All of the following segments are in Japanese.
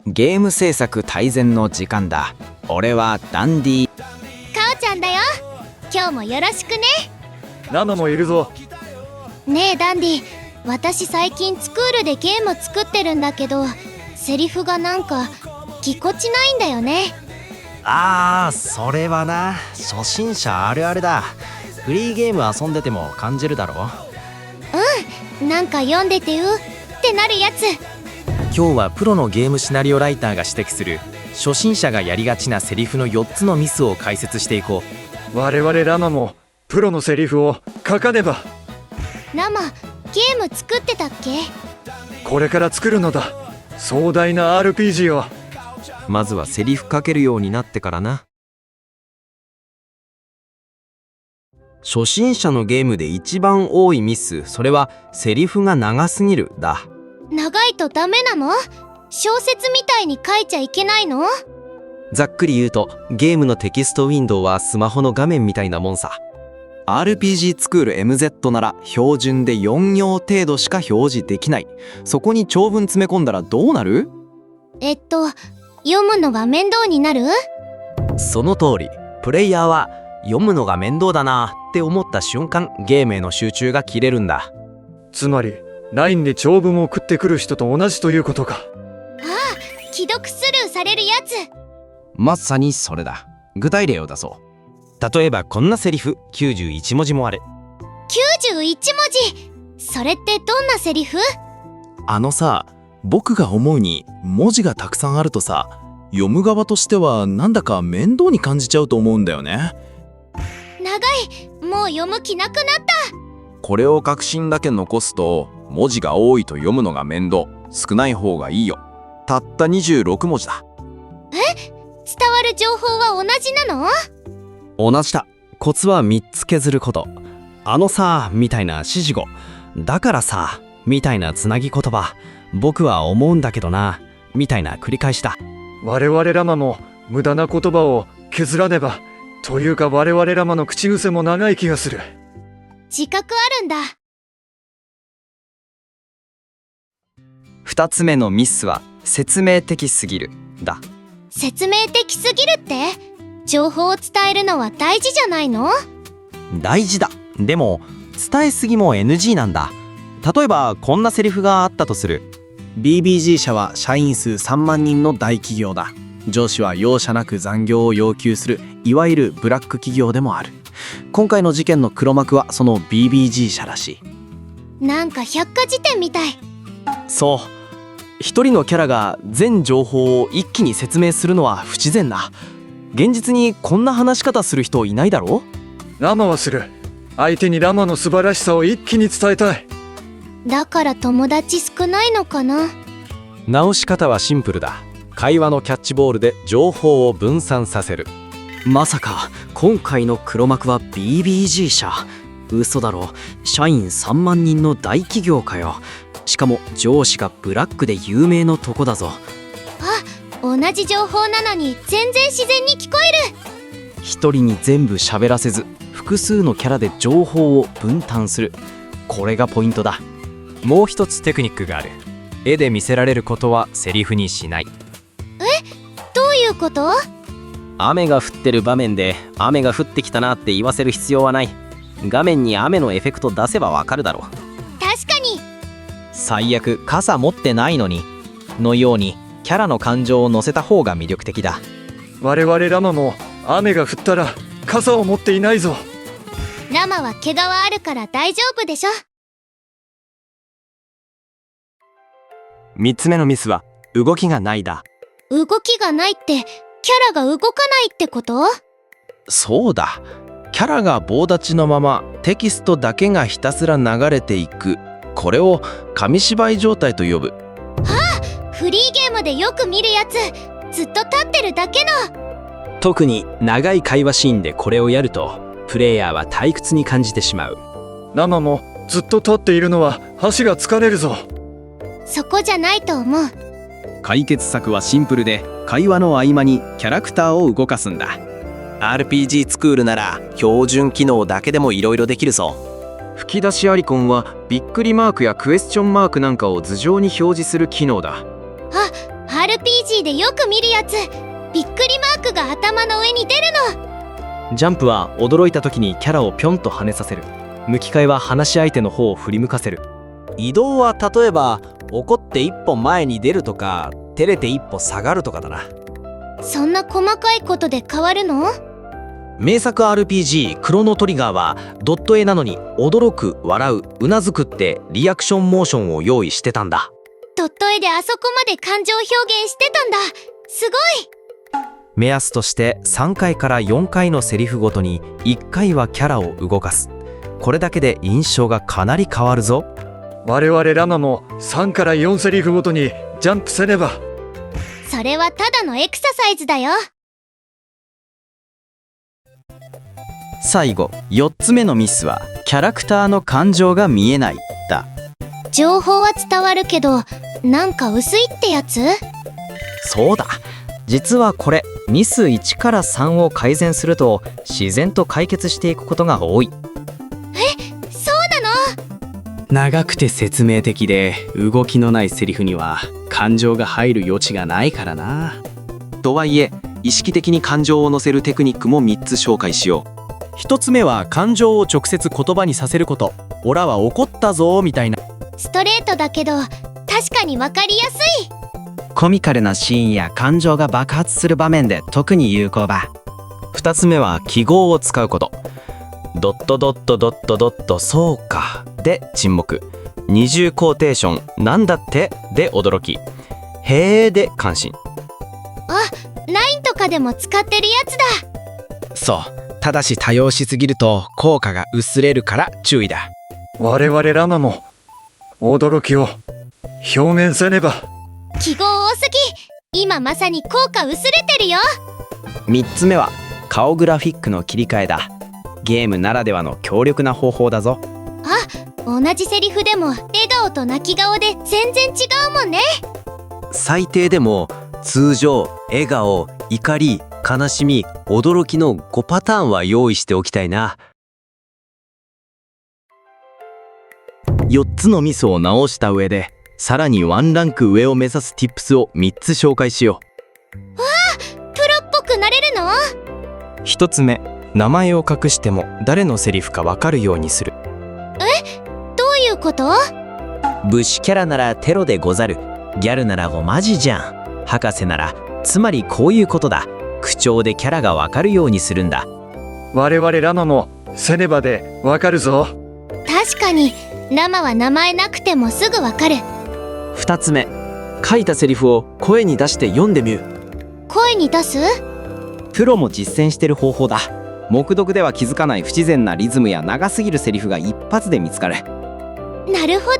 ゲーム制作大全の時間だ。俺はダンディ。母ちゃんだよ。今日もよろしくね。ラマもいるぞ。ねえダンディ、私最近スクールでゲーム作ってるんだけど、セリフがなんかぎこちないんだよね。それはな、初心者あるあるだ。フリーゲーム遊んでても感じるだろ。なんか読んでてってなるやつ。今日はプロのゲームシナリオライターが指摘する初心者がやりがちなセリフの4つのミスを解説していこう。我々ラマもプロのセリフを書かねば。ラマ、ゲーム作ってたっけ？これから作るのだ、壮大な RPG を。まずはセリフ書けるようになってからな。初心者のゲームで一番多いミス、それはセリフが長すぎるだ。長いとダメなの？小説みたいに書いちゃいけないの？ざっくり言うと、ゲームのテキストウィンドウはスマホの画面みたいなもんさ。RPG スクール MZ なら標準で4行程度しか表示できない。そこに長文詰め込んだらどうなる？読むのが面倒になる？その通り。プレイヤーは読むのが面倒だなって思った瞬間、ゲームへの集中が切れるんだ。つまり LINE で長文を送ってくる人と同じということか。既読スルーされるやつ。まさにそれだ。具体例を出そう。例えばこんなセリフ91文字もある。91文字？それってどんなセリフ？僕が思うに文字がたくさんあるとさ、読む側としてはなんだか面倒に感じちゃうと思うんだよね。長い。もう読む気なくなった。これを確信だけ残すと、文字が多いと読むのが面倒、少ない方がいいよ。たった26文字だ。伝わる情報は同じなの？同じだ。コツは3つ削ること。みたいな指示語。だからさみたいなつなぎ言葉。僕は思うんだけどなみたいな繰り返しだ。我々ラマも無駄な言葉を削らねば。というか我々ラマの口癖も長い気がする。自覚あるんだ。2つ目のミスは説明的すぎるだ。説明的すぎるって？情報を伝えるのは大事じゃないの？大事だ。でも伝えすぎも NG なんだ。例えばこんなセリフがあったとする。 BBG 社は社員数3万人の大企業だ。上司は容赦なく残業を要求する、いわゆるブラック企業でもある。今回の事件の黒幕はその BBG 社らしい。なんか百科事典みたい。そう、一人のキャラが全情報を一気に説明するのは不自然だ。現実にこんな話し方する人いないだろ？ラマはする。相手にラマの素晴らしさを一気に伝えたい。だから友達少ないのかな？直し方はシンプルだ。会話のキャッチボールで情報を分散させる。まさか今回の黒幕は BBG 社？嘘だろ。社員3万人の大企業かよ。しかも上司がブラックで有名のとこだぞ。同じ情報なのに全然自然に聞こえる。一人に全部喋らせず、複数のキャラで情報を分担する。これがポイントだ。もう一つテクニックがある。絵で見せられることはセリフにしない。どういうこと？雨が降ってる場面で雨が降ってきたなって言わせる必要はない。画面に雨のエフェクト出せばわかるだろう。確かに。最悪傘持ってないのにのようにキャラの感情を乗せた方が魅力的だ。我々ラマも雨が降ったら傘を持っていないぞ。ラマは毛皮あるから大丈夫でしょ。3つ目のミスは動きがないだ。動きがないってキャラが動かないってこと？そうだ。キャラが棒立ちのままテキストだけがひたすら流れていく。これを紙芝居状態と呼ぶ。フリーゲームでよく見るやつ。ずっと立ってるだけの。特に長い会話シーンでこれをやるとプレイヤーは退屈に感じてしまう。ラマもずっと立っているのは足が疲れるぞ。そこじゃないと思う。解決策はシンプルで、会話の合間にキャラクターを動かすんだ。 RPG スクールなら標準機能だけでもいろいろできるぞ。吹き出しアリコンはびっくりマークやクエスチョンマークなんかを図上に表示する機能だ。RPG RPG でよく見るやつ。びっくりマークが頭の上に出るの。ジャンプは驚いた時にキャラをぴょんと跳ねさせる。向き替えは話し相手の方を振り向かせる。移動は例えば怒って一歩前に出るとか照れて一歩下がるとかだな。そんな細かいことで変わるの？名作 RPG クロノトリガーはドット絵なのに驚く、笑う、うなずくってリアクションモーションを用意してたんだ。ドット絵であそこまで感情表現してたんだ。すごい。目安として3回から4回のセリフごとに1回はキャラを動かす。これだけで印象がかなり変わるぞ。我々ラマも3から4セリフごとにジャンプせねば。それはただのエクササイズだよ。最後、4つ目のミスはキャラクターの感情が見えないだ。情報は伝わるけど、なんか薄いってやつ？そうだ、実はこれミス1から3を改善すると自然と解決していくことが多い。そうなの？長くて説明的で動きのないセリフには感情が入る余地がないからな。とはいえ意識的に感情を乗せるテクニックも3つ紹介しよう。一つ目は感情を直接言葉にさせること。オラは怒ったぞみたいな。ストレートだけど確かにわかりやすい。コミカルなシーンや感情が爆発する場面で特に有効だ。二つ目は記号を使うこと。ドットドットドットドットそうかで沈黙。二重コーテーションなんだってで驚き。へーで関心。LINE とかでも使ってるやつだ。そう。ただし多用しすぎると効果が薄れるから注意だ。我々ラマも驚きを表現せねば。記号多すぎ。今まさに効果薄れてるよ。3つ目は顔グラフィックの切り替えだ。ゲームならではの強力な方法だぞ。同じセリフでも笑顔と泣き顔で全然違うもんね。最低でも通常、笑顔、怒り、悲しみ、驚きの5パターンは用意しておきたいな。4つのミスを直した上でさらにワンランク上を目指す Tips を3つ紹介しよプロっぽくなれるの？一つ目、名前を隠しても誰のセリフか分かるようにする。どういうこと？武士キャラならテロでござる。ギャルならごまじじゃん。博士ならつまりこういうことだ。口調でキャラがわかるようにするんだ。我々ラマもせねばでわかるぞ。確かにラマは名前なくてもすぐわかる。2つ目、書いたセリフを声に出して読んでみる。声に出す？プロも実践してる方法だ。黙読では気づかない不自然なリズムや長すぎるセリフが一発で見つかる。なるほ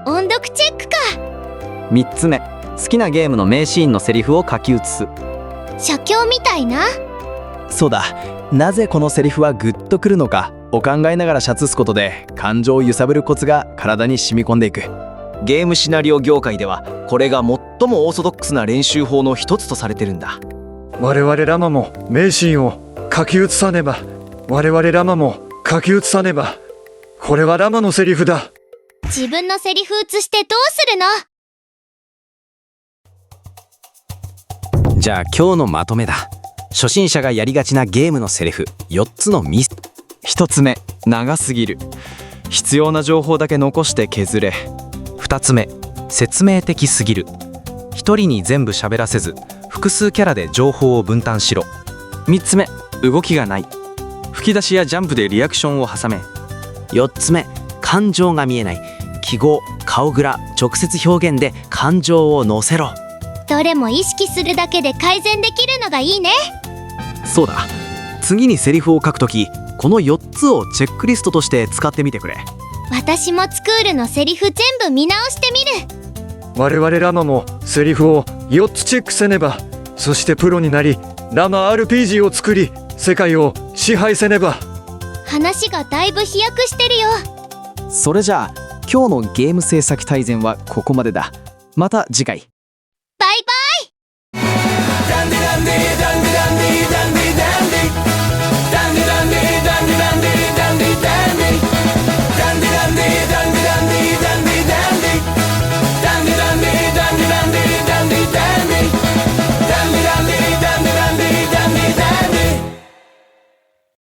ど、音読チェックか。3つ目、好きなゲームの名シーンのセリフを書き写す。写経みたいな。そうだ、なぜこのセリフはグッとくるのかを考えながらシャツすことで感情を揺さぶるコツが体に染み込んでいく。ゲームシナリオ業界ではこれが最もオーソドックスな練習法の一つとされてるんだ。我々ラマも名シーンを書き写さねば。我々ラマも書き写さねば。これはラマのセリフだ。自分のセリフ写してどうするの？じゃあ今日のまとめだ。初心者がやりがちなゲームのセリフ4つのミス。一つ目、長すぎる。必要な情報だけ残して削れ。2つ目、説明的すぎる。一人に全部喋らせず複数キャラで情報を分担しろ。3つ目、動きがない。吹き出しやジャンプでリアクションを挟め。4つ目、感情が見えない。記号、顔グラ、直接表現で感情を乗せろ。どれも意識するだけで改善できるのがいいね。そうだ、次にセリフを書くときこの4つをチェックリストとして使ってみてくれ。私もスクールのセリフ全部見直してみる。我々ラマもセリフを4つチェックせねば。そしてプロになりラマ RPG を作り世界を支配せねば。話がだいぶ飛躍してるよ。それじゃあ今日のゲーム制作大全はここまでだ。また次回。バイバイ。